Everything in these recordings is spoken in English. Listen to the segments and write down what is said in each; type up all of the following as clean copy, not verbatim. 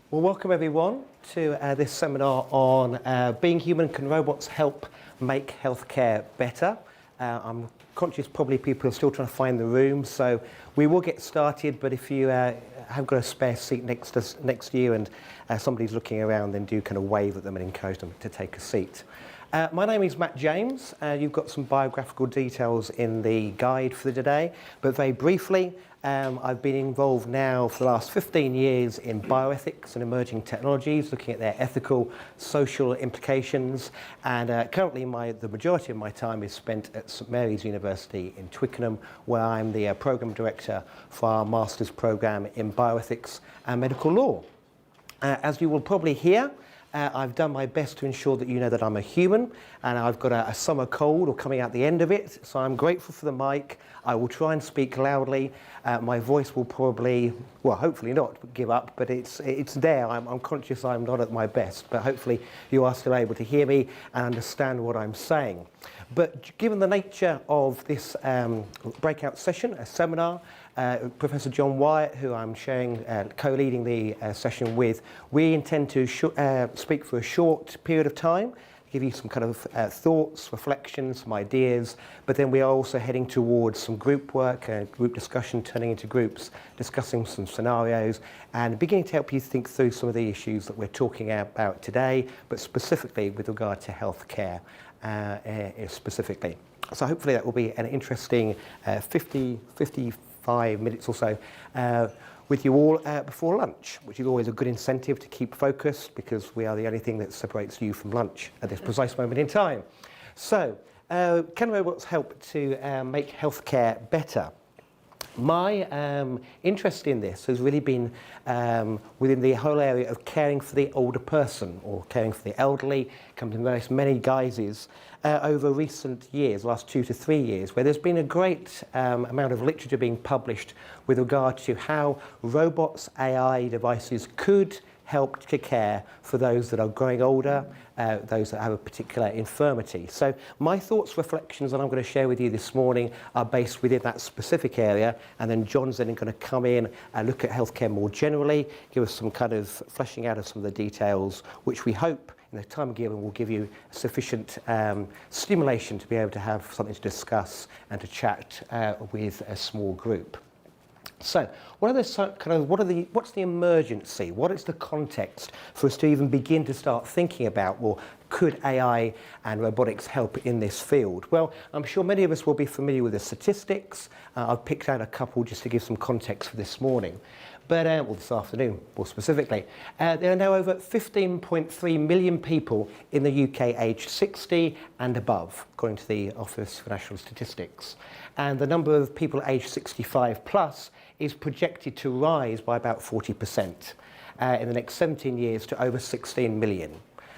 Well, welcome everyone to this seminar on being human, can robots help make healthcare better? I'm conscious probably people are still trying to find the room, so we will get started, but if you have got a spare seat next to you and somebody's looking around, then do kind of wave at them and encourage them to take a seat. My name is Matt James. You've got some biographical details in the guide for today, but very briefly, I've been involved now for the last 15 years in bioethics and emerging technologies, looking at their ethical, social implications, and currently the majority of my time is spent at St Mary's University in Twickenham, where I'm the Programme Director for our Master's Programme in Bioethics and Medical Law. As you will probably hear, I've done my best to ensure that you know that I'm a human, and I've got a summer cold or coming out the end of it, so I'm grateful for the mic. I will try and speak loudly. My voice will probably, well, hopefully not give up, but it's there. I'm conscious I'm not at my best, but hopefully you are still able to hear me and understand what I'm saying. But given the nature of this breakout session, a seminar, Professor John Wyatt, who I'm co-leading the session with, we intend to speak for a short period of time, give you some kind of thoughts, reflections, some ideas, but then we are also heading towards some group work, group discussion, turning into groups, discussing some scenarios, and beginning to help you think through some of the issues that we're talking about today, but specifically with regard to healthcare specifically. So hopefully that will be an interesting 55 minutes or so with you all before lunch, which is always a good incentive to keep focused because we are the only thing that separates you from lunch at this precise moment in time. So, can robots help to make healthcare better? My interest in this has really been within the whole area of caring for the older person or caring for the elderly, comes in many guises over recent years, last 2 to 3 years, where there's been a great amount of literature being published with regard to how robots, AI devices could help to care for those that are growing older, those that have a particular infirmity. So my thoughts, reflections that I'm going to share with you this morning are based within that specific area, and then John's then going to come in and look at healthcare more generally, give us some kind of fleshing out of some of the details, which we hope in the time given will give you sufficient stimulation to be able to have something to discuss and to chat with a small group. So, what's the emergency? What is the context for us to even begin to start thinking about, well, could AI and robotics help in this field? Well, I'm sure many of us will be familiar with the statistics. I've picked out a couple just to give some context for this morning. But, well, this afternoon, more specifically. There are now over 15.3 million people in the UK aged 60 and above, according to the Office for National Statistics. And the number of people aged 65 plus is projected to rise by about 40% in the next 17 years to over 16 million.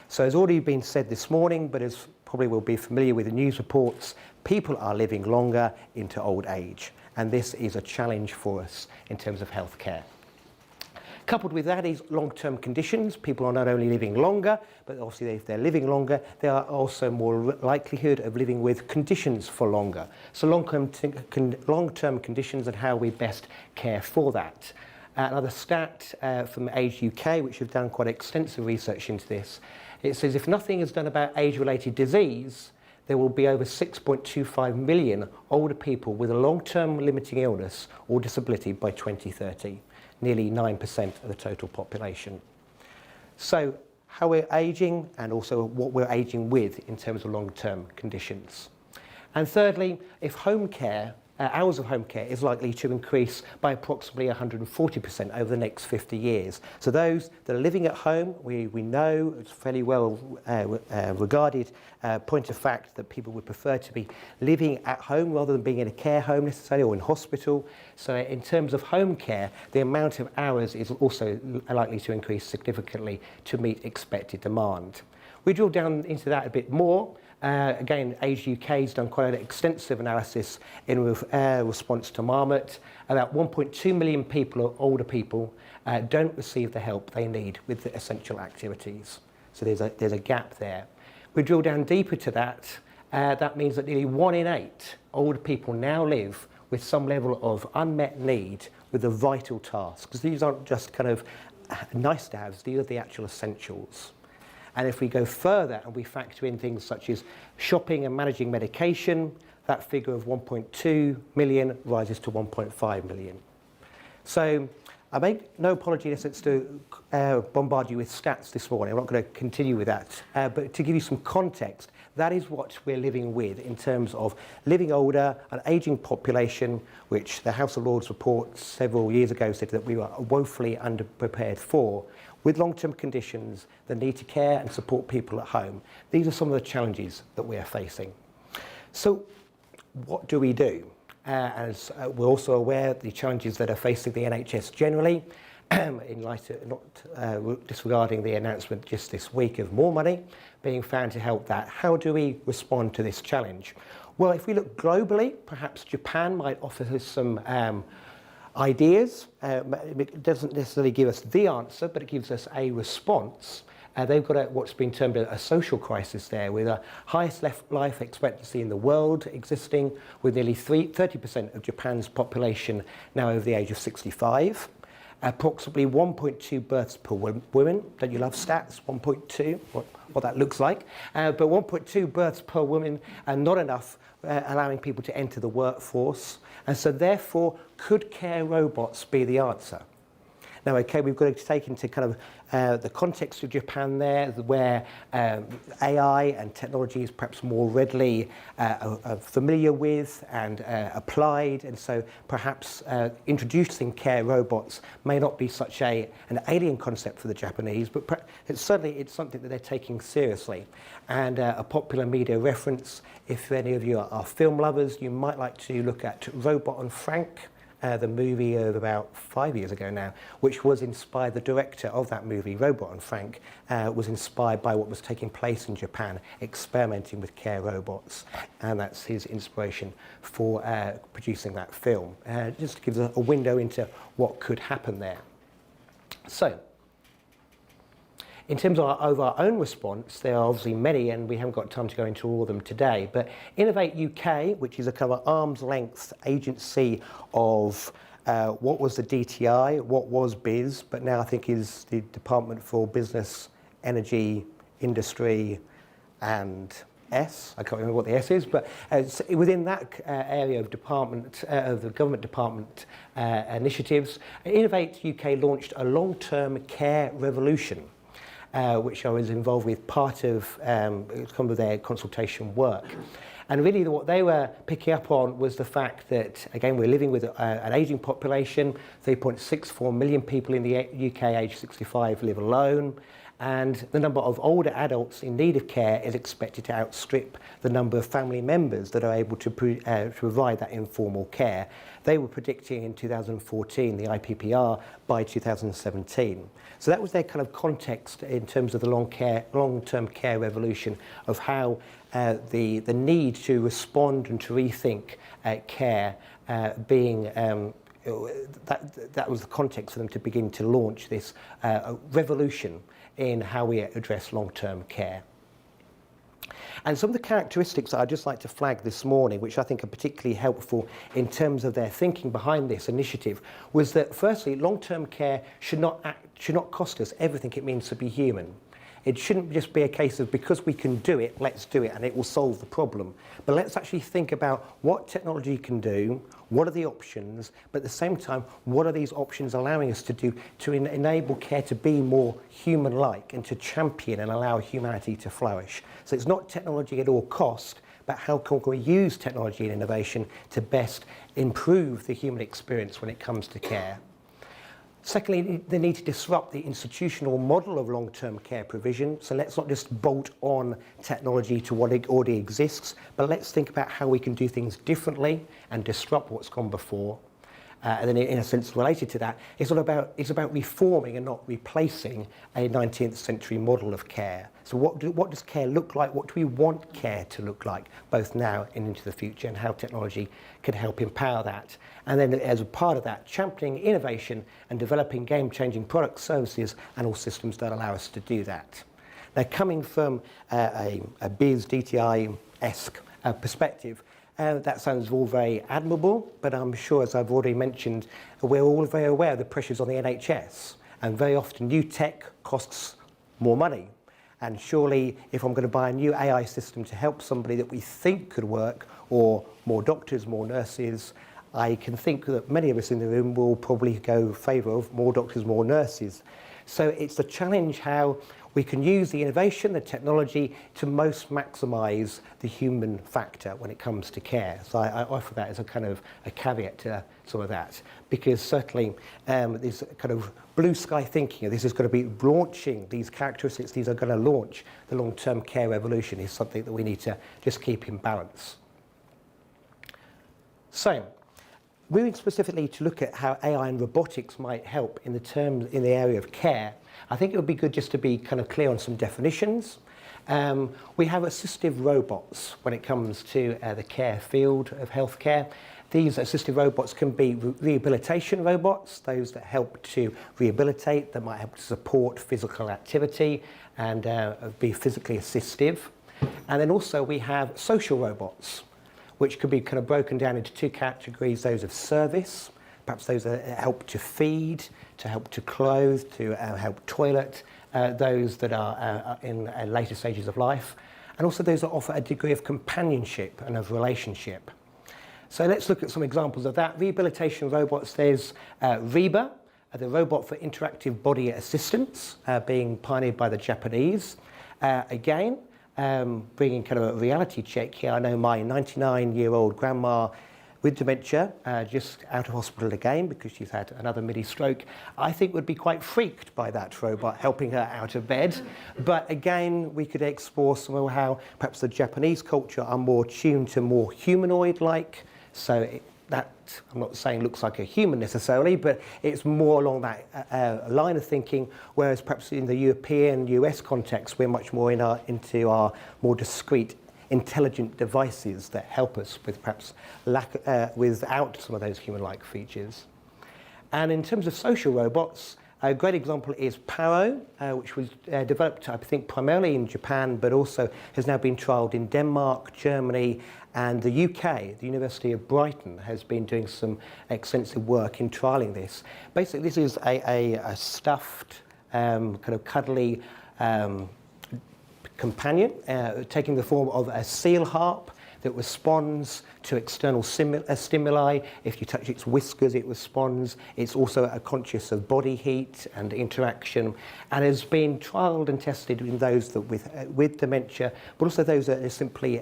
So as already been said this morning, but as probably will be familiar with the news reports, people are living longer into old age. And this is a challenge for us in terms of healthcare. Coupled with that is long-term conditions. People are not only living longer, but obviously if they're living longer, there are also more likelihood of living with conditions for longer. So long-term conditions and how we best care for that. Another stat from Age UK, which have done quite extensive research into this, it says if nothing is done about age-related disease, there will be over 6.25 million older people with a long-term limiting illness or disability by 2030. Nearly 9% of the total population. So how we're aging and also what we're aging with in terms of long-term conditions. And thirdly, if home care, hours of home care is likely to increase by approximately 140% over the next 50 years. So those that are living at home, we know it's fairly well regarded point of fact that people would prefer to be living at home rather than being in a care home necessarily or in hospital. So in terms of home care, the amount of hours is also likely to increase significantly to meet expected demand. We drill down into that a bit more. Again, Age UK has done quite an extensive analysis in response to Marmot. About 1.2 million people, older people, don't receive the help they need with the essential activities. So there's a gap there. We drill down deeper to that. That means that nearly 1 in 8 older people now live with some level of unmet need with a vital task. Because these aren't just kind of nice-to-haves, these are the actual essentials. And if we go further and we factor in things such as shopping and managing medication, that figure of 1.2 million rises to 1.5 million. So I make no apology in a sense to bombard you with stats this morning. I'm not going to continue with that. But to give you some context, that is what we're living with in terms of living older, an ageing population, which the House of Lords report several years ago said that we were woefully underprepared for, with long-term conditions, the need to care and support people at home. These are some of the challenges that we are facing. So what do we do? As we're also aware of the challenges that are facing the NHS generally, in light of not disregarding the announcement just this week of more money being found to help that. How do we respond to this challenge? Well, if we look globally, perhaps Japan might offer us some ideas. It doesn't necessarily give us the answer, but it gives us a response. They've got what's been termed a social crisis there, with the highest life expectancy in the world existing, with nearly 30% of Japan's population now over the age of 65. Approximately 1.2 births per woman. Don't you love stats? 1.2, what that looks like. But 1.2 births per woman, and not enough allowing people to enter the workforce. And so therefore, could care robots be the answer? Now, okay, we've got to take into kind of the context of Japan there, where AI and technology is perhaps more readily familiar with and applied, and so perhaps introducing care robots may not be such an alien concept for the Japanese, but it's something that they're taking seriously. And a popular media reference, if any of you are film lovers, you might like to look at Robot and Frank, the movie of about 5 years ago now, which was inspired, the director of that movie, Robot and Frank, was inspired by what was taking place in Japan, experimenting with care robots. And that's his inspiration for producing that film. Just gives a window into what could happen there. So, in terms of our own response, there are obviously many, and we haven't got time to go into all of them today, but Innovate UK, which is a kind of arm's length agency of what was the DTI, what was BIS, but now I think is the Department for Business, Energy, Industry, and S. I can't remember what the S is, but within that area of department, of the government department initiatives, Innovate UK launched a long-term care revolution, which I was involved with part of some of their consultation work. And really what they were picking up on was the fact that, again, we're living with an ageing population, 3.64 million people in the UK age 65 live alone, and the number of older adults in need of care is expected to outstrip the number of family members that are able to provide that informal care. They were predicting in 2014, the IPPR, by 2017. So that was their kind of context in terms of the long-term care revolution of how the need to respond and to rethink care being that was the context for them to begin to launch this revolution in how we address long-term care. And some of the characteristics that I'd just like to flag this morning, which I think are particularly helpful in terms of their thinking behind this initiative, was that firstly, long-term care should not cost us everything it means to be human. It shouldn't just be a case of because we can do it, let's do it, and it will solve the problem. But let's actually think about what technology can do, what are the options, but at the same time, what are these options allowing us to do to enable care to be more human-like and to champion and allow humanity to flourish. So it's not technology at all cost, but how can we use technology and innovation to best improve the human experience when it comes to care. Secondly, the need to disrupt the institutional model of long-term care provision. So let's not just bolt on technology to what already exists, but let's think about how we can do things differently and disrupt what's gone before. And then in a sense related to that, it's about reforming and not replacing a 19th century model of care. So what does care look like? What do we want care to look like, both now and into the future, and how technology can help empower that? And then as a part of that, championing innovation and developing game-changing products, services, and all systems that allow us to do that. Now, coming from a BIS, DTI-esque perspective, that sounds all very admirable, but I'm sure, as I've already mentioned, we're all very aware of the pressures on the NHS. And very often new tech costs more money. And surely if I'm going to buy a new AI system to help somebody that we think could work, or more doctors, more nurses, I can think that many of us in the room will probably go favour of more doctors, more nurses. So it's a challenge how we can use the innovation, the technology, to most maximise the human factor when it comes to care. So I offer that as a kind of a caveat to some of that, because certainly this kind of blue sky thinking, this is going to be launching these characteristics, these are going to launch the long-term care revolution, is something that we need to just keep in balance. So, moving specifically to look at how AI and robotics might help in the area of care, I think it would be good just to be kind of clear on some definitions. We have assistive robots when it comes to the care field of healthcare. These assistive robots can be rehabilitation robots, those that help to rehabilitate, that might help to support physical activity and be physically assistive. And then also we have social robots, which could be kind of broken down into two categories, those of service, perhaps those that help to feed, to help to clothe, to help toilet, those that are in later stages of life, and also those that offer a degree of companionship and of relationship. So let's look at some examples of that. Rehabilitation robots, there's Reba, the robot for interactive body assistance, being pioneered by the Japanese. Again, bringing kind of a reality check here. I know my 99-year-old grandma with dementia, just out of hospital again because she's had another mini stroke, I think would be quite freaked by that robot helping her out of bed. But again, we could explore some of how perhaps the Japanese culture are more tuned to more humanoid-like. So that, I'm not saying looks like a human necessarily, but it's more along that line of thinking, whereas perhaps in the European, US context, we're much more into our more discrete intelligent devices that help us with perhaps without some of those human-like features. And in terms of social robots, a great example is Paro, which was developed, I think, primarily in Japan, but also has now been trialled in Denmark, Germany, and the UK. The University of Brighton has been doing some extensive work in trialling this. Basically, this is a stuffed, kind of cuddly companion, taking the form of a seal harp that responds to external stimuli. If you touch its whiskers, it responds. It's also conscious of body heat and interaction, and has been trialled and tested in those that with dementia, but also those that are simply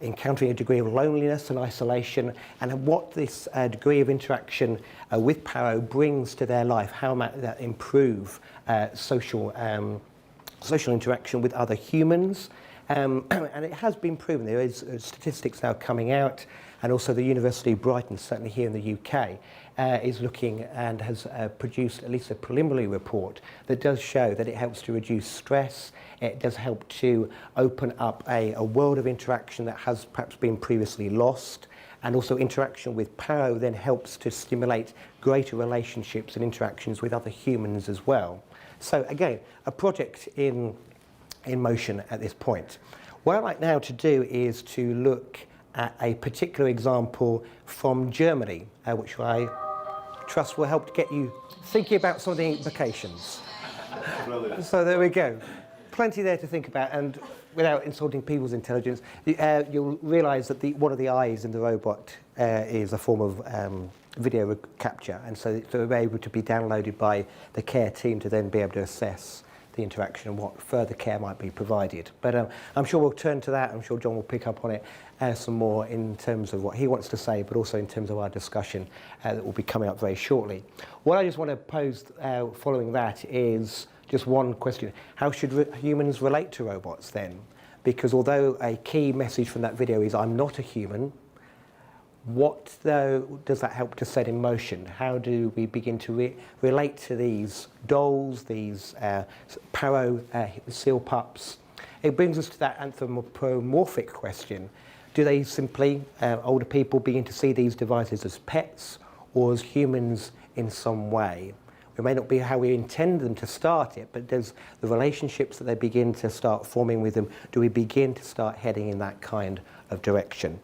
encountering a degree of loneliness and isolation, and what this degree of interaction with Paro brings to their life, how might that improve social interaction with other humans. And it has been proven. There is statistics now coming out, and also the University of Brighton, certainly here in the UK, is looking and has produced at least a preliminary report that does show that it helps to reduce stress. It does help to open up a world of interaction that has perhaps been previously lost. And also interaction with Paro then helps to stimulate greater relationships and interactions with other humans as well. So again, a project in motion at this point. What I'd like now to do is to look at a particular example from Germany, which I trust will help to get you thinking about some of the implications. Brilliant. So there we go. Plenty there to think about, and without insulting people's intelligence, you'll realise that one of the eyes in the robot is a form of video capture, and so they're able to be downloaded by the care team to then be able to assess the interaction and what further care might be provided. But I'm sure we'll turn to that. I'm sure John will pick up on it some more in terms of what he wants to say, but also in terms of our discussion that will be coming up very shortly. What I just want to pose following that is just one question. How should humans relate to robots then? Because although a key message from that video is I'm not a human, what, though, does that help to set in motion? How do we begin to relate to these dolls, these Paro seal pups? It brings us to that anthropomorphic question. Do they simply, older people, begin to see these devices as pets or as humans in some way? It may not be how we intend them to start it, but does the relationships that they begin to start forming with them, do we begin to start heading in that kind of direction?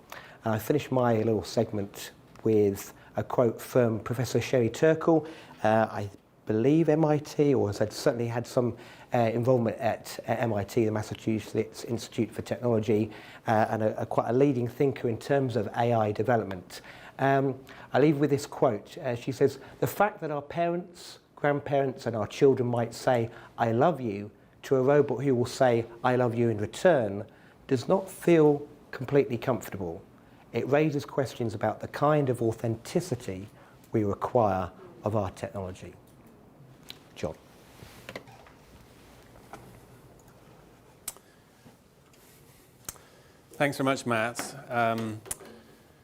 I finished my little segment with a quote from Professor Sherry Turkle. I believe MIT, or has certainly had some involvement at MIT, the Massachusetts Institute for Technology, and quite a leading thinker in terms of AI development. I leave with this quote. She says, "The fact that our parents, grandparents, and our children might say, 'I love you,' to a robot who will say, 'I love you' in return, does not feel completely comfortable. It raises questions about the kind of authenticity we require of our technology." John. Thanks very much, Matt.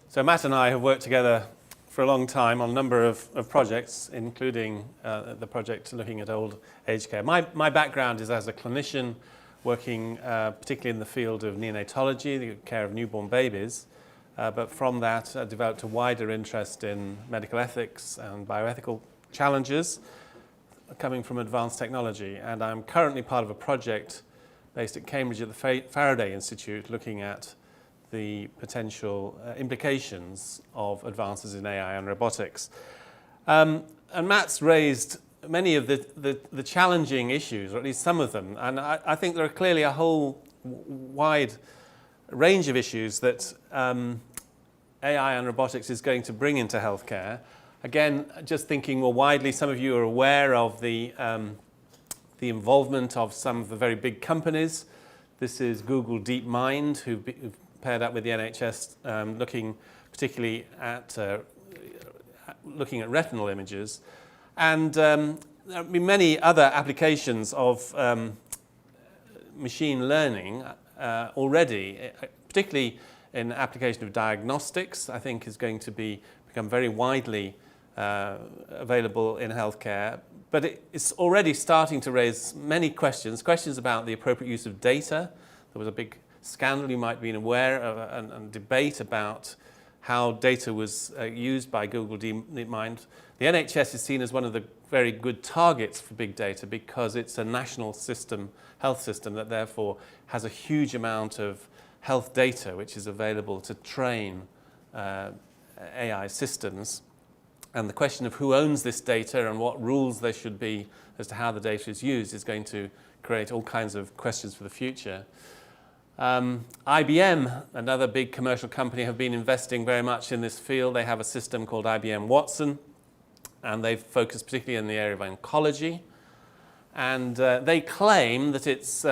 So Matt and I have worked together for a long time on a number of projects, including the project looking at old age care. My background is as a clinician working particularly in the field of neonatology, the care of newborn babies. But from that, I developed a wider interest in medical ethics and bioethical challenges coming from advanced technology. And I'm currently part of a project based at Cambridge at the Faraday Institute looking at the potential implications of advances in AI and robotics. And Matt's raised many of the challenging issues, or at least some of them. And I think there are clearly a whole wide range of issues that AI and robotics is going to bring into healthcare. Again, just thinking more widely, some of you are aware of the involvement of some of the very big companies. This is Google DeepMind, who've paired up with the NHS, looking particularly at looking at retinal images. And there have been many other applications of machine learning already, particularly in application of diagnostics, I think is going to become very widely available in healthcare. But it's already starting to raise many questions about the appropriate use of data. There was a big scandal you might have been aware of, and debate about how data was used by Google DeepMind. The NHS is seen as one of the very good targets for big data because it's a national system, health system, that therefore has a huge amount of health data which is available to train AI systems. And the question of who owns this data and what rules there should be as to how the data is used is going to create all kinds of questions for the future. IBM, another big commercial company, have been investing very much in this field. They have a system called Ibm Watson, and they've focused particularly in the area of oncology. And they claim that it's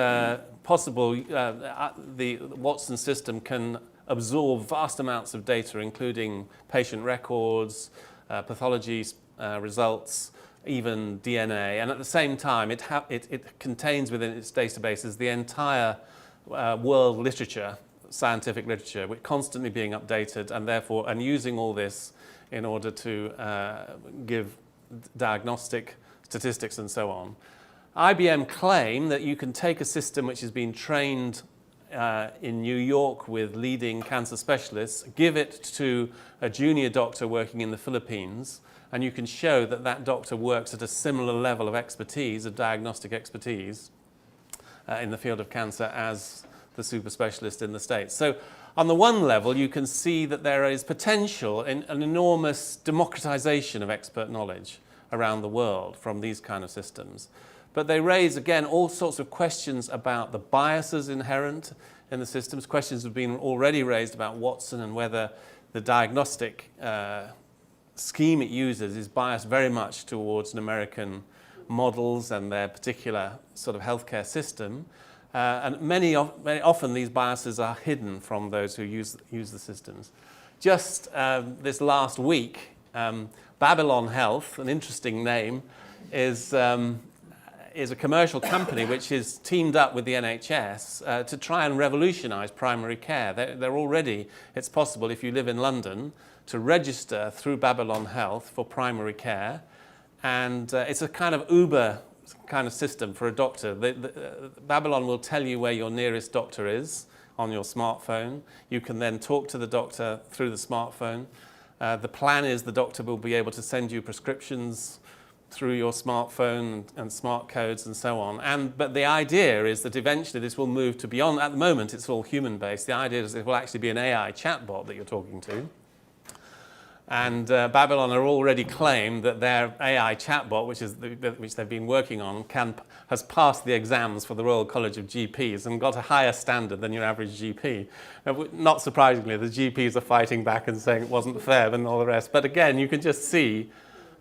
possible the Watson system can absorb vast amounts of data, including patient records, pathology results, even DNA. And at the same time, it contains within its databases the entire world literature, scientific literature, which constantly being updated, and using all this in order to give diagnostic statistics and so on. IBM claim that you can take a system which has been trained in New York with leading cancer specialists, give it to a junior doctor working in the Philippines, and you can show that that doctor works at a similar level of expertise, of diagnostic expertise, in the field of cancer as the super specialist in the States. So on the one level, you can see that there is potential in an enormous democratization of expert knowledge around the world from these kind of systems. But they raise, again, all sorts of questions about the biases inherent in the systems. Questions have been already raised about Watson and whether the diagnostic scheme it uses is biased very much towards an American models and their particular sort of healthcare system. And very often these biases are hidden from those who use the systems. Just this last week, Babylon Health, an interesting name, is a commercial company which is teamed up with the NHS to try and revolutionize primary care. They're already, it's possible if you live in London, to register through Babylon Health for primary care. And it's a kind of Uber kind of system for a doctor. Babylon will tell you where your nearest doctor is on your smartphone. You can then talk to the doctor through the smartphone. The plan is the doctor will be able to send you prescriptions through your smartphone and smart codes and so on. But the idea is that eventually this will move to beyond. At the moment, it's all human-based. The idea is it will actually be an AI chatbot that you're talking to. And Babylon are already claimed that their AI chatbot, which they've been working on, has passed the exams for the Royal College of GPs and got a higher standard than your average GP. Not surprisingly, the GPs are fighting back and saying it wasn't fair and all the rest. But again, you can just see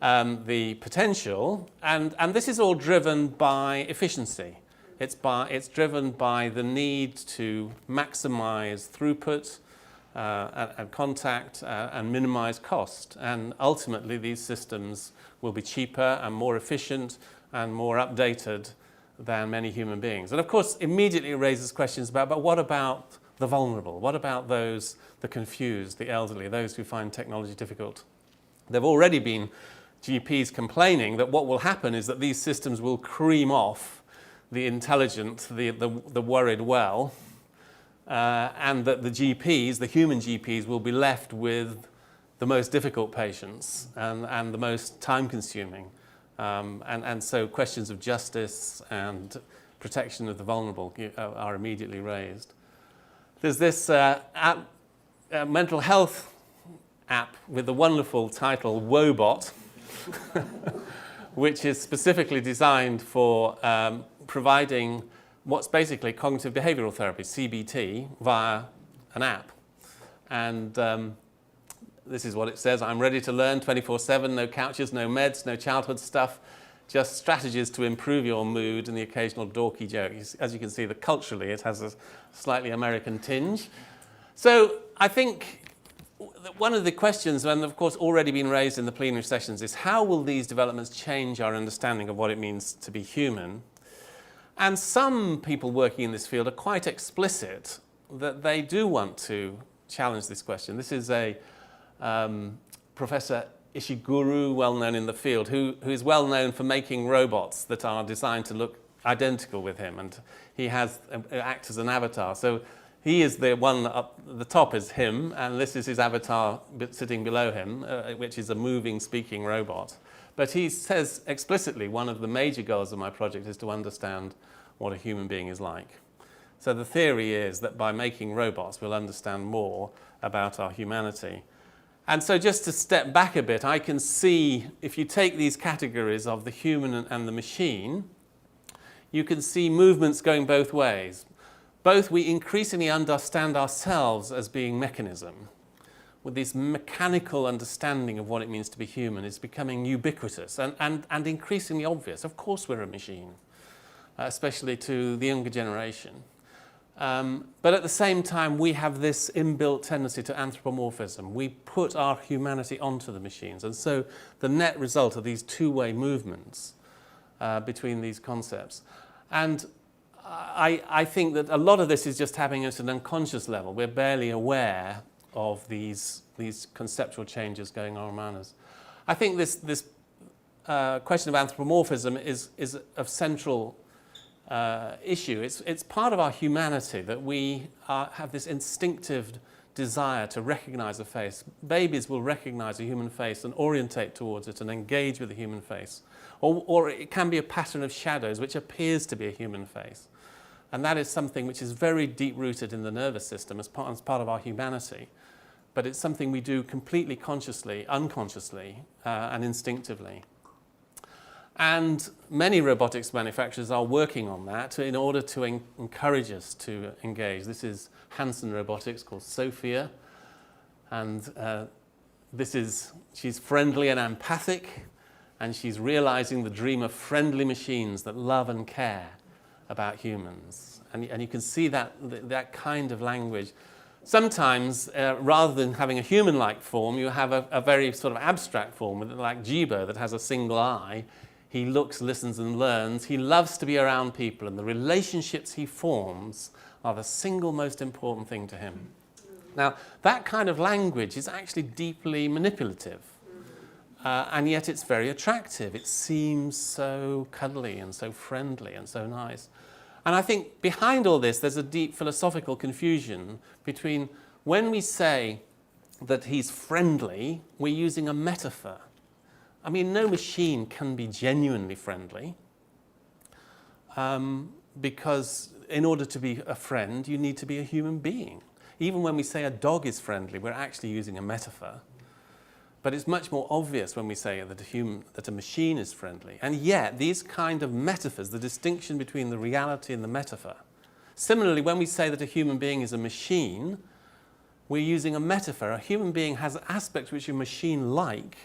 the potential, and this is all driven by efficiency. It's driven by the need to maximize throughput, and contact and minimize cost. And ultimately, these systems will be cheaper and more efficient and more updated than many human beings. And of course, immediately raises questions about, but what about the vulnerable? What about those, the confused, the elderly, those who find technology difficult? There have already been GPs complaining that what will happen is that these systems will cream off the intelligent, the worried well, and that the GPs, the human GPs, will be left with the most difficult patients and the most time-consuming. And so questions of justice and protection of the vulnerable are immediately raised. There's this mental health app with the wonderful title Wobot, which is specifically designed for providing what's basically cognitive behavioral therapy, CBT, via an app. And this is what it says: I'm ready to learn 24/7, no couches, no meds, no childhood stuff, just strategies to improve your mood and the occasional dorky joke. As you can see, culturally it has a slightly American tinge. So I think one of the questions, and of course already been raised in the plenary sessions, is how will these developments change our understanding of what it means to be human? And some people working in this field are quite explicit that they do want to challenge this question. This is a Professor Ishiguro, well known in the field, who is well known for making robots that are designed to look identical with him, and he acts as an avatar. So he is the one up the top is him, and this is his avatar sitting below him, which is a moving, speaking robot. But he says explicitly one of the major goals of my project is to understand what a human being is like. So the theory is that by making robots, we'll understand more about our humanity. And so just to step back a bit, I can see, if you take these categories of the human and the machine, you can see movements going both ways. Both we increasingly understand ourselves as being mechanism, with this mechanical understanding of what it means to be human is becoming ubiquitous and increasingly obvious. Of course we're a machine, especially to the younger generation. But at the same time, we have this inbuilt tendency to anthropomorphism. We put our humanity onto the machines. And so the net result of these two-way movements between these concepts. And I think that a lot of this is just happening at an unconscious level. We're barely aware of these conceptual changes going on around us. I think this question of anthropomorphism is of central issue. It's part of our humanity that we have this instinctive desire to recognize a face. Babies will recognize a human face and orientate towards it and engage with the human face. Or it can be a pattern of shadows which appears to be a human face. And that is something which is very deep-rooted in the nervous system as part of our humanity. But it's something we do completely consciously, unconsciously, and instinctively. And many robotics manufacturers are working on that in order to encourage us to engage. This is Hanson Robotics, called Sophia. And she's friendly and empathic, and she's realizing the dream of friendly machines that love and care about humans. And you can see that kind of language. Sometimes, rather than having a human-like form, you have a very sort of abstract form, like Jibo, that has a single eye. He looks, listens, and learns. He loves to be around people, and the relationships he forms are the single most important thing to him. Now, that kind of language is actually deeply manipulative, and yet it's very attractive. It seems so cuddly and so friendly and so nice. And I think behind all this, there's a deep philosophical confusion between when we say that he's friendly, we're using a metaphor. I mean, no machine can be genuinely friendly, because in order to be a friend, you need to be a human being. Even when we say a dog is friendly, we're actually using a metaphor. But it's much more obvious when we say that a machine is friendly. And yet, these kind of metaphors, the distinction between the reality and the metaphor. Similarly, when we say that a human being is a machine, we're using a metaphor. A human being has aspects which are machine-like,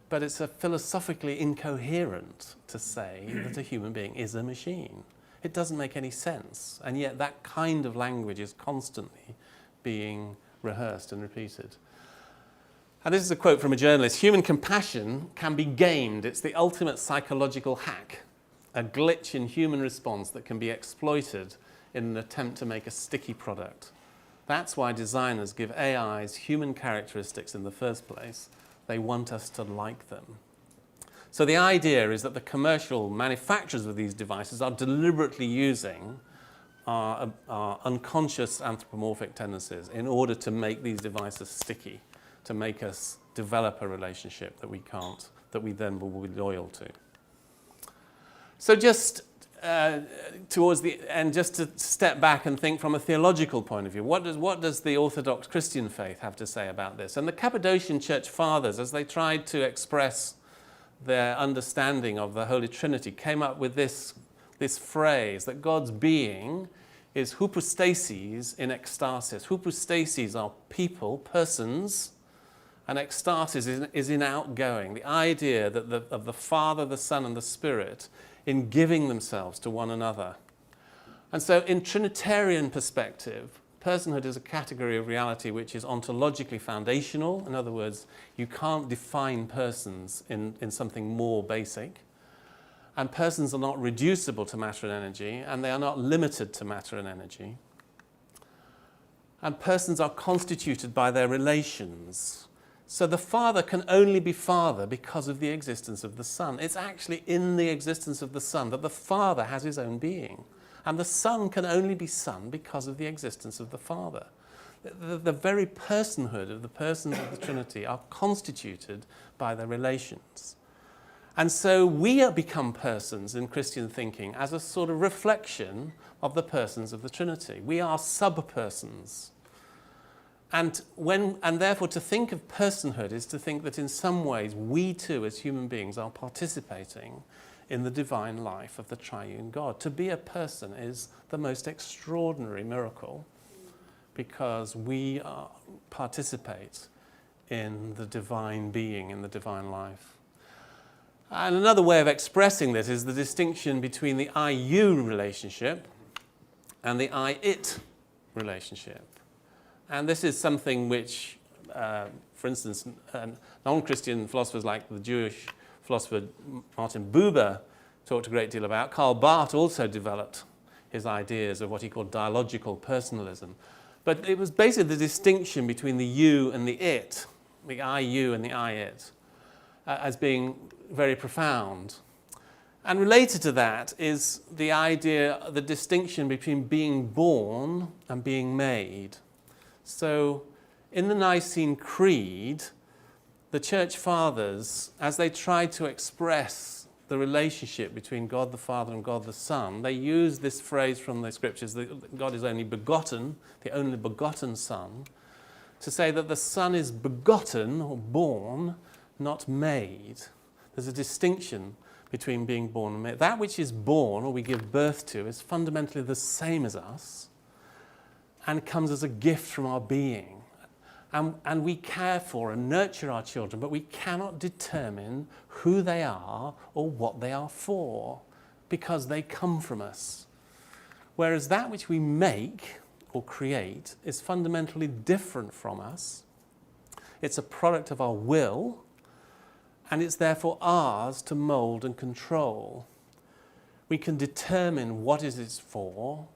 but it's philosophically incoherent to say that a human being is a machine. It doesn't make any sense. And yet, that kind of language is constantly being rehearsed and repeated. And this is a quote from a journalist: "Human compassion can be gamed. It's the ultimate psychological hack, a glitch in human response that can be exploited in an attempt to make a sticky product. That's why designers give AIs human characteristics in the first place. They want us to like them." So the idea is that the commercial manufacturers of these devices are deliberately using our unconscious anthropomorphic tendencies in order to make these devices sticky, to make us develop a relationship that we then will be loyal to. So just towards the end, just to step back and think from a theological point of view, what does the Orthodox Christian faith have to say about this? And the Cappadocian Church Fathers, as they tried to express their understanding of the Holy Trinity, came up with this phrase that God's being is hypostases in ecstasis. Hypostases are people, persons, and ecstasis is in outgoing. The idea that of the Father, the Son, and the Spirit in giving themselves to one another. And so in Trinitarian perspective, personhood is a category of reality which is ontologically foundational. In other words, you can't define persons in something more basic. And persons are not reducible to matter and energy, and they are not limited to matter and energy. And persons are constituted by their relations. So the Father can only be Father because of the existence of the Son. It's actually in the existence of the Son that the Father has his own being. And the Son can only be Son because of the existence of the Father. The very personhood of the persons of the Trinity are constituted by their relations. And so we become persons in Christian thinking as a sort of reflection of the persons of the Trinity. We are sub-persons. And therefore to think of personhood is to think that in some ways we too as human beings are participating in the divine life of the triune God. To be a person is the most extraordinary miracle because we participate in the divine being, in the divine life. And another way of expressing this is the distinction between the I-you relationship and the I-it relationship. And this is something which, for instance, non-Christian philosophers like the Jewish philosopher Martin Buber talked a great deal about. Karl Barth also developed his ideas of what he called dialogical personalism. But it was basically the distinction between the you and the it, the I-you and the I-it, as being very profound. And related to that is the idea, the distinction between being born and being made. So in the Nicene Creed, the Church Fathers, as they tried to express the relationship between God the Father and God the Son, they used this phrase from the Scriptures that God is only begotten, the only begotten Son, to say that the Son is begotten or born, not made. There's a distinction between being born and made. That which is born or we give birth to is fundamentally the same as us and comes as a gift from our being. And we care for and nurture our children, but we cannot determine who they are or what they are for because they come from us. Whereas that which we make or create is fundamentally different from us. It's a product of our will, and it's therefore ours to mold and control. We can determine what it is for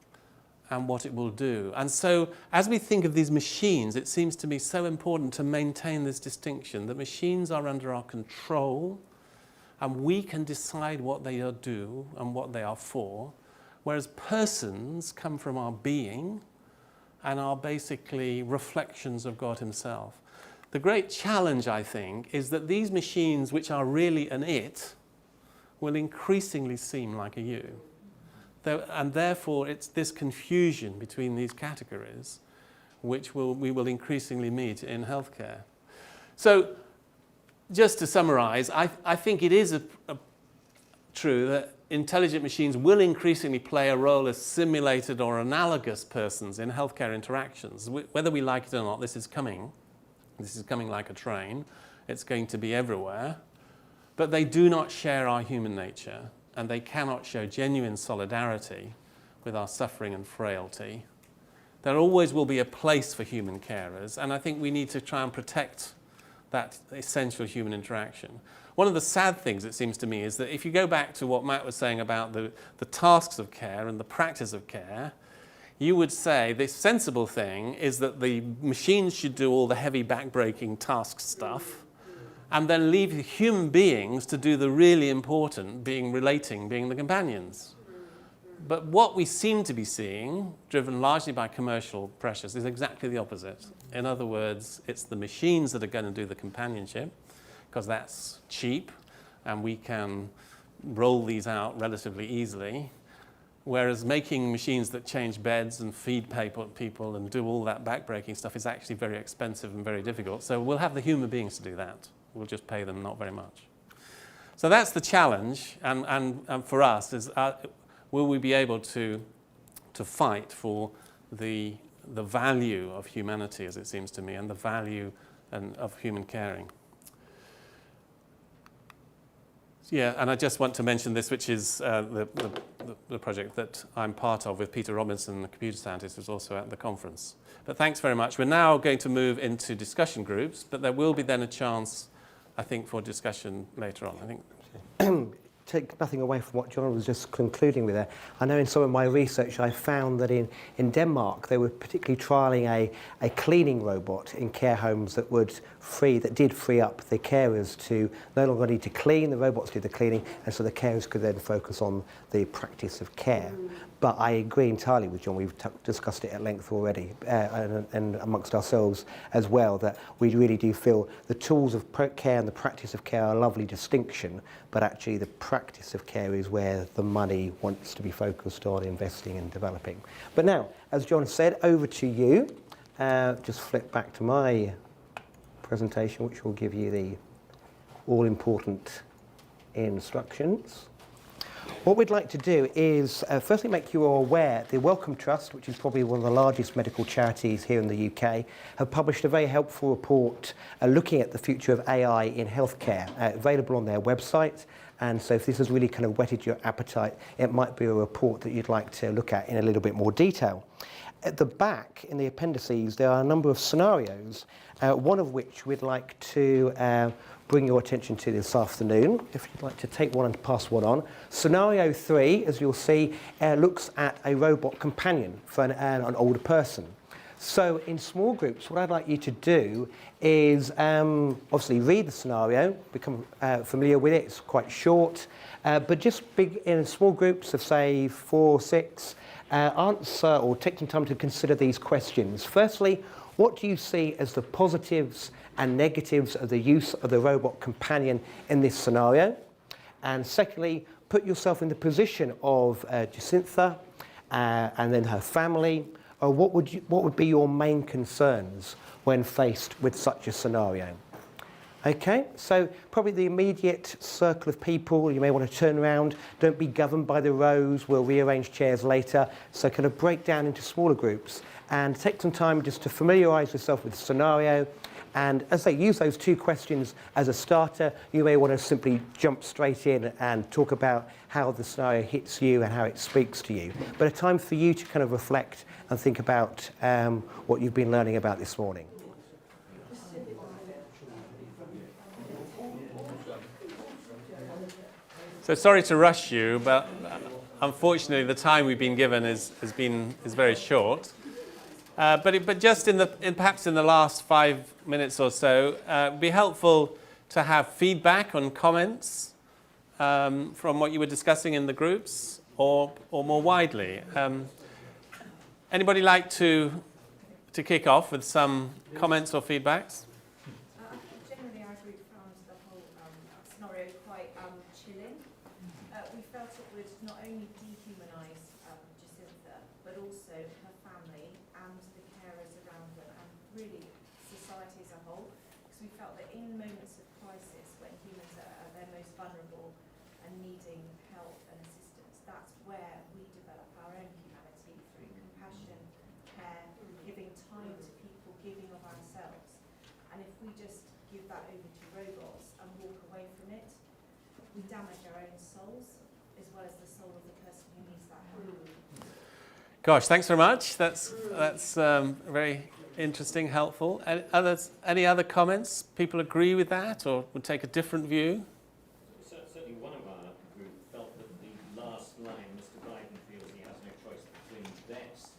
and what it will do. And so as we think of these machines, it seems to me so important to maintain this distinction that machines are under our control and we can decide what they do and what they are for, whereas persons come from our being and are basically reflections of God himself. The great challenge, I think, is that these machines, which are really an it, will increasingly seem like a you. And therefore, it's this confusion between these categories which we will increasingly meet in healthcare. So just to summarize, I think it is true that intelligent machines will increasingly play a role as simulated or analogous persons in healthcare interactions. Whether we like it or not, this is coming. This is coming like a train. It's going to be everywhere. But they do not share our human nature, and they cannot show genuine solidarity with our suffering and frailty. There always will be a place for human carers, and I think we need to try and protect that essential human interaction. One of the sad things, it seems to me, is that if you go back to what Matt was saying about the tasks of care and the practice of care, you would say the sensible thing is that the machines should do all the heavy back-breaking task stuff and then leave the human beings to do the really important, being the companions. But what we seem to be seeing, driven largely by commercial pressures, is exactly the opposite. In other words, it's the machines that are going to do the companionship, because that's cheap and we can roll these out relatively easily, whereas making machines that change beds and feed people and do all that back-breaking stuff is actually very expensive and very difficult. So we'll have the human beings to do that. We'll just pay them not very much. So that's the challenge, and for us is will we be able to fight for the value of humanity, as it seems to me, and the value of human caring? Yeah, and I just want to mention this, which is the project that I'm part of with Peter Robinson, the computer scientist, who's also at the conference. But thanks very much. We're now going to move into discussion groups, but there will be then a chance, I think, for discussion later on. I think. Take nothing away from what John was just concluding with there. I know in some of my research I found that in Denmark they were particularly trialling a cleaning robot in care homes that did free up the carers to no longer need to clean, the robots did the cleaning, and so the carers could then focus on the practice of care. But I agree entirely with John, we've discussed it at length already, and amongst ourselves as well, that we really do feel the tools of care and the practice of care are a lovely distinction, but actually the practice of care is where the money wants to be focused on investing and developing. But now, as John said, over to you. Just flip back to my presentation, which will give you the all-important instructions. What we'd like to do is firstly make you all aware the Wellcome Trust, which is probably one of the largest medical charities here in the UK, have published a very helpful report looking at the future of AI in healthcare, available on their website. And so if this has really kind of whetted your appetite, it might be a report that you'd like to look at in a little bit more detail. At the back, in the appendices, there are a number of scenarios, one of which we'd like to bring your attention to this afternoon. If you'd like to take one and pass one on. Scenario 3, as you'll see, looks at a robot companion for an older person. So in small groups, what I'd like you to do is obviously read the scenario, become familiar with it. It's quite short, but just in small groups of, say, 4 or 6, answer or take some time to consider these questions. Firstly, what do you see as the positives and negatives of the use of the robot companion in this scenario? And secondly, put yourself in the position of Jacintha and then her family. What would be your main concerns when faced with such a scenario? Okay, so probably the immediate circle of people, you may want to turn around, don't be governed by the rows, we'll rearrange chairs later, so kind of break down into smaller groups and take some time just to familiarise yourself with the scenario. And as they use those 2 questions as a starter, you may want to simply jump straight in and talk about how the scenario hits you and how it speaks to you. But a time for you to kind of reflect and think about what you've been learning about this morning. So sorry to rush you, but unfortunately the time we've been given is very short. But just perhaps in the last 5 minutes or so, it'd be helpful to have feedback on comments from what you were discussing in the groups, or more widely. Anybody like to kick off with some comments or feedbacks? Generally, our group found the whole scenario quite chilling. We felt it would not only dehumanise Jacintha, but also her family and the carers around them, and really society as a whole. Because we felt that in moments of crisis, most vulnerable and needing help and assistance. That's where we develop our own humanity through compassion, care, giving time to people, giving of ourselves. And if we just give that over to robots and walk away from it, we damage our own souls as well as the soul of the person who needs that help. Gosh, thanks very much. That's very interesting, helpful. Any other comments? People agree with that or would take a different view? Certainly one of our group felt that the last line, Mr. Biden feels he has no choice between best,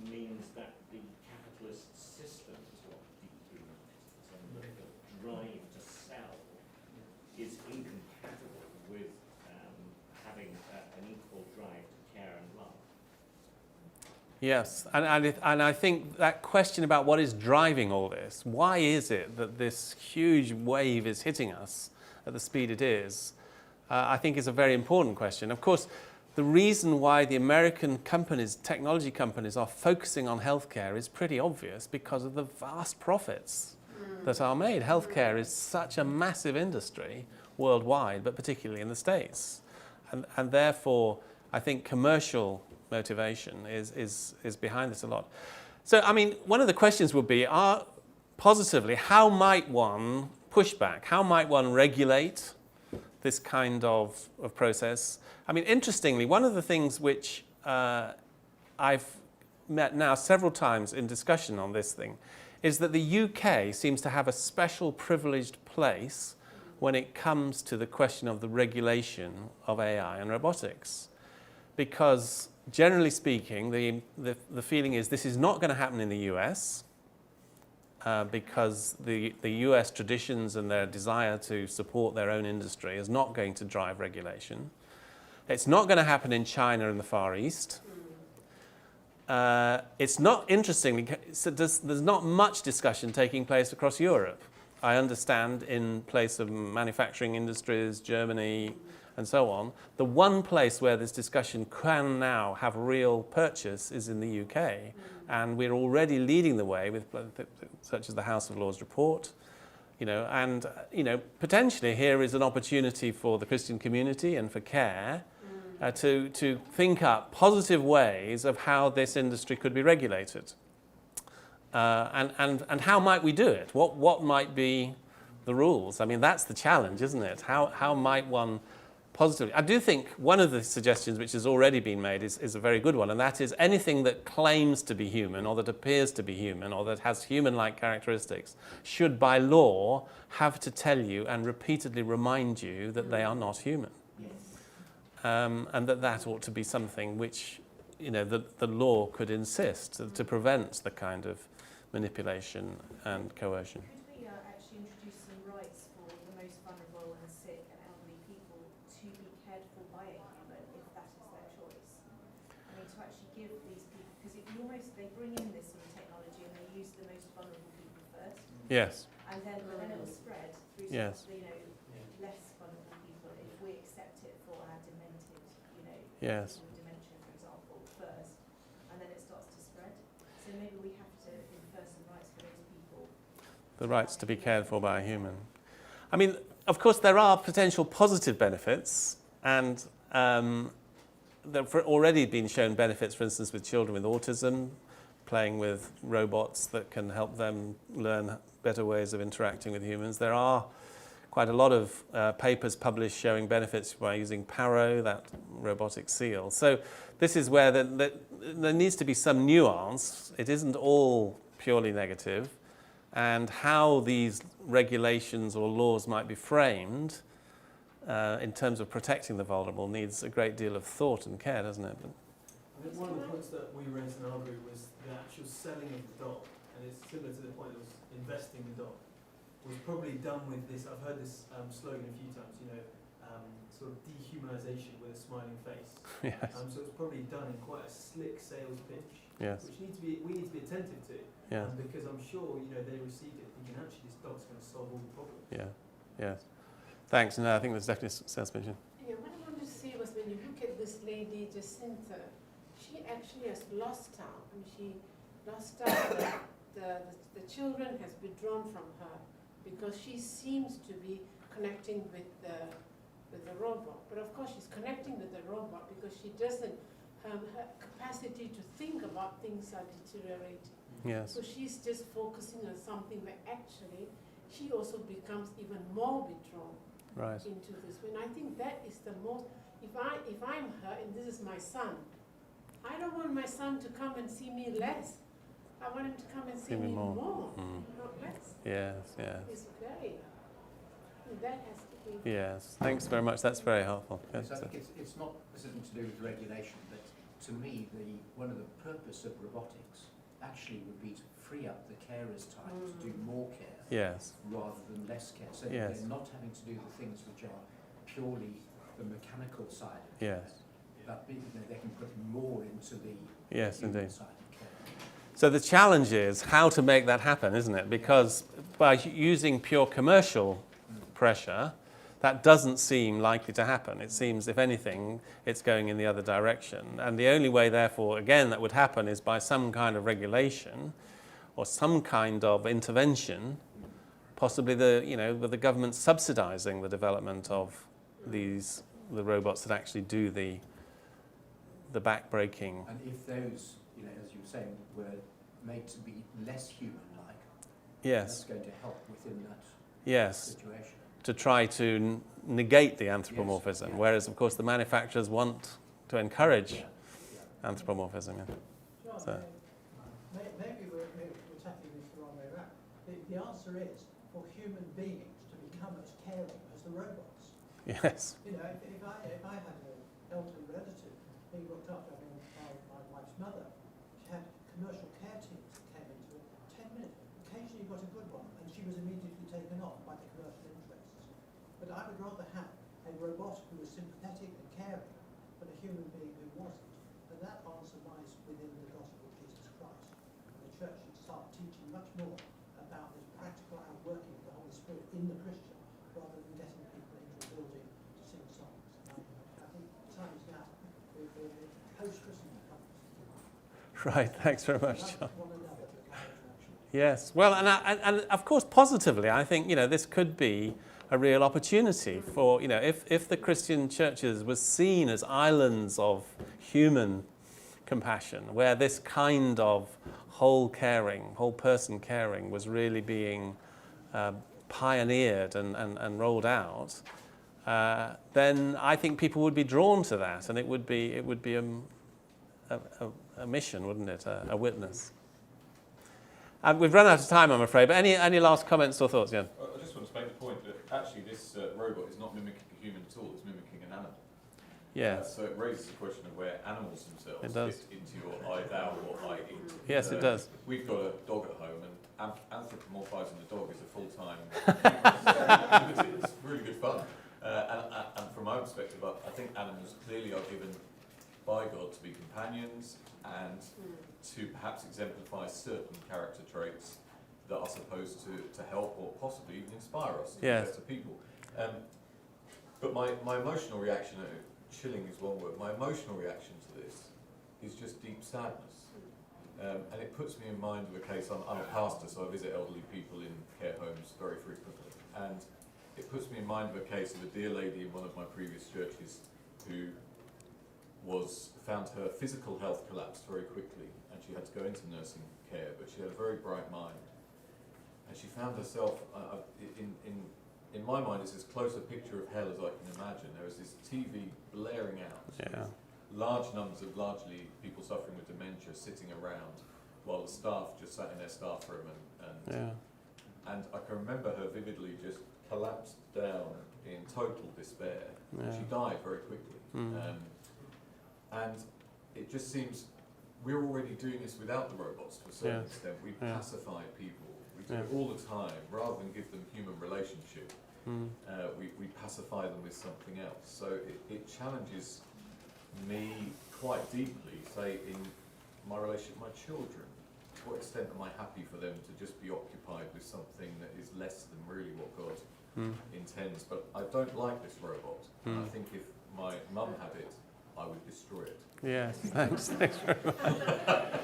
means that the capitalist system is what dehumanizes, and that the drive to sell is incompatible with having an equal drive to care and love. Yes, and I think that question about what is driving all this, why is it that this huge wave is hitting us at the speed it is, I think is a very important question. Of course, the reason why the American companies, technology companies, are focusing on healthcare is pretty obvious because of the vast profits that are made. Healthcare is such a massive industry worldwide, but particularly in the States. And therefore, I think commercial motivation is behind this a lot. So, I mean, one of the questions would be, positively, how might one push back? How might one regulate this kind of process? I mean, interestingly, one of the things which I've met now several times in discussion on this thing is that the UK seems to have a special privileged place when it comes to the question of the regulation of AI and robotics. Because generally speaking, the feeling is this is not going to happen in the US because the US traditions and their desire to support their own industry is not going to drive regulation. It's not going to happen in China and the Far East. It's not, interestingly, there's not much discussion taking place across Europe. I understand in place of manufacturing industries, Germany, and so on. The one place where this discussion can now have real purchase is in the UK. And we're already leading the way with such as the House of Lords report. And potentially here is an opportunity for the Christian community and for CARE to think up positive ways of how this industry could be regulated. And how might we do it? What might be the rules? I mean, that's the challenge, isn't it? How might one positively? I do think one of the suggestions which has already been made is a very good one, and that is anything that claims to be human or that appears to be human or that has human-like characteristics should by law have to tell you and repeatedly remind you that they are not human. Yes. And that ought to be something which the law could insist to prevent the kind of manipulation and coercion. Could we actually introduce some rights for the most vulnerable and sick and elderly people to be cared for by a human if that is their choice? I mean, to actually give these people, because they bring in this sort of technology and they use the most vulnerable people first. Yes. And then it will spread through Yes. less vulnerable people if we accept it for our demented, Yes. people with dementia, for example, first, and then it starts to spread. So maybe we have to infer some rights for those people. The rights to be cared for by a human. I mean, of course, there are potential positive benefits, and there have already been shown benefits, for instance, with children with autism, playing with robots that can help them learn better ways of interacting with humans. There are quite a lot of papers published showing benefits by using Paro, that robotic seal. So this is where there needs to be some nuance. It isn't all purely negative. And how these regulations or laws might be framed in terms of protecting the vulnerable needs a great deal of thought and care, doesn't it? I think one of the points that we raised in our group was the actual selling of the dog, and it's similar to the point that was investing the dog, was probably done with this. I've heard this slogan a few times, sort of dehumanization with a smiling face. Yes. So it's probably done in quite a slick sales pitch, Yes. which we need to be attentive to, Yes. because I'm sure they received it thinking actually this dog's going to solve all the problems. Yeah. Yes. Thanks. No, I think there's definitely a sales pitch. Yeah, what I wanted to say was when you look at this lady, Jacinta, she actually has lost out. I mean, she lost out. The children has withdrawn from her because she seems to be connecting with the robot. But of course, she's connecting with the robot because she doesn't, her capacity to think about things are deteriorating. Yes. So she's just focusing on something where actually she also becomes even more withdrawn Right. into this. And I think that is the most, if I'm her and this is my son, I don't want my son to come and see me less. I want him to come and see me more, not less. Yes, yes. It's very, that has to be. Yes, thanks very much. That's very helpful. Yes, Yes, I think it's not, this isn't to do with regulation, but to me, one of the purpose of robotics actually would be to free up the carer's time to do more care yes, rather than less care. So Yes. they're not having to do the things which are purely the mechanical side of yes, care, but they can put more into the yes, human indeed. side of care. So the challenge is how to make that happen, isn't it? Because by using pure commercial pressure, that doesn't seem likely to happen. It seems, if anything, it's going in the other direction. And the only way, therefore, again, that would happen is by some kind of regulation or some kind of intervention, possibly with the government subsidising the development of the robots that actually do the back-breaking. And if those, as you were saying, were made to be less human-like, Yes, that's going to help within that yes. situation. To try to negate the anthropomorphism, Yes, yeah. whereas, of course, the manufacturers want to encourage Yeah. anthropomorphism. Yeah. John, So- maybe we're tackling this the wrong way around. The answer is for human beings to become as caring as the robots. Yes. If I had an elderly relative being looked after, my wife's mother, she had commercial care teams that came into it, 10 minutes, occasionally you got a good one, and she was immediately taken off by the commercial interests. But I would rather have a robot who was sympathetic and caring than a human being who wasn't. And that answer lies within the gospel of Jesus Christ. And the church should start teaching much more about this practical outworking of the Holy Spirit in the Christian, rather than getting people into a building to sing songs. And I think the time is now. We're post-Christmas comes. Right. Thanks very much, John. Love one another to encourage action. Yes. Well, and of course, positively, I think this could be a real opportunity for if the Christian churches were seen as islands of human compassion, where this kind of whole person caring was really being pioneered and rolled out, then I think people would be drawn to that, and it would be a mission, wouldn't it? A witness. We've run out of time, I'm afraid. But any last comments or thoughts, Jan? I just want to make the point that actually this robot is not mimicking a human at all, it's mimicking an animal. Yes. So it raises the question of where animals themselves It does. fit into your I thou or I it. Yes, it does. We've got a dog at home, and anthropomorphising the dog is a full-time it's really good fun. And from my perspective, I think animals clearly are given by God to be companions and to perhaps exemplify certain character traits that are supposed to help or possibly even inspire us to be Yes. better people. But my emotional reaction, chilling is one word, my emotional reaction to this is just deep sadness. And it puts me in mind of a case, I'm a pastor, so I visit elderly people in care homes very frequently. And it puts me in mind of a case of a dear lady in one of my previous churches who found her physical health collapsed very quickly, and she had to go into nursing care, but she had a very bright mind. And she found herself, in my mind, it's as close a picture of hell as I can imagine. There was this TV blaring out, Yeah. large numbers of largely people suffering with dementia sitting around, while the staff just sat in their staff room Yeah. and I can remember her vividly just collapsed down in total despair. Yeah. She died very quickly. And it just seems we're already doing this without the robots to a certain Yes. extent. We Yeah. pacify people. We do Yeah. it all the time. Rather than give them human relationship, we pacify them with something else. So it challenges me quite deeply, say, in my relationship with my children. To what extent am I happy for them to just be occupied with something that is less than really what God intends? But I don't like this robot. And I think if my mum had it, I would destroy it. Yes, thanks very much.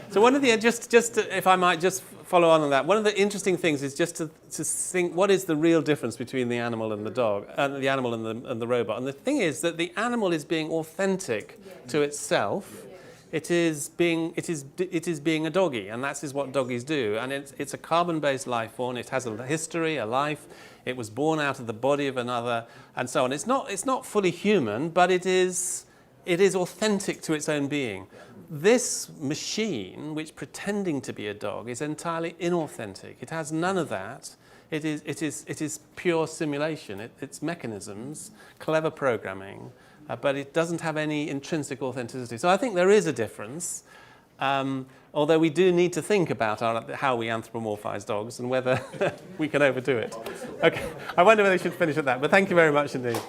So one of the, if I might just follow on that, one of the interesting things is just to think what is the real difference between the animal and the dog, the animal and the robot. And the thing is that the animal is being authentic to itself. It is being a doggy, and that is what doggies do. And it's a carbon-based life form. It has a history, a life. It was born out of the body of another, and so on. It's not fully human, but it is authentic to its own being. This machine, which pretending to be a dog, is entirely inauthentic. It has none of that. It is pure simulation. It's mechanisms, clever programming, but it doesn't have any intrinsic authenticity. So I think there is a difference, although we do need to think about how we anthropomorphize dogs and whether we can overdo it. Okay, I wonder whether we should finish at that, but thank you very much indeed.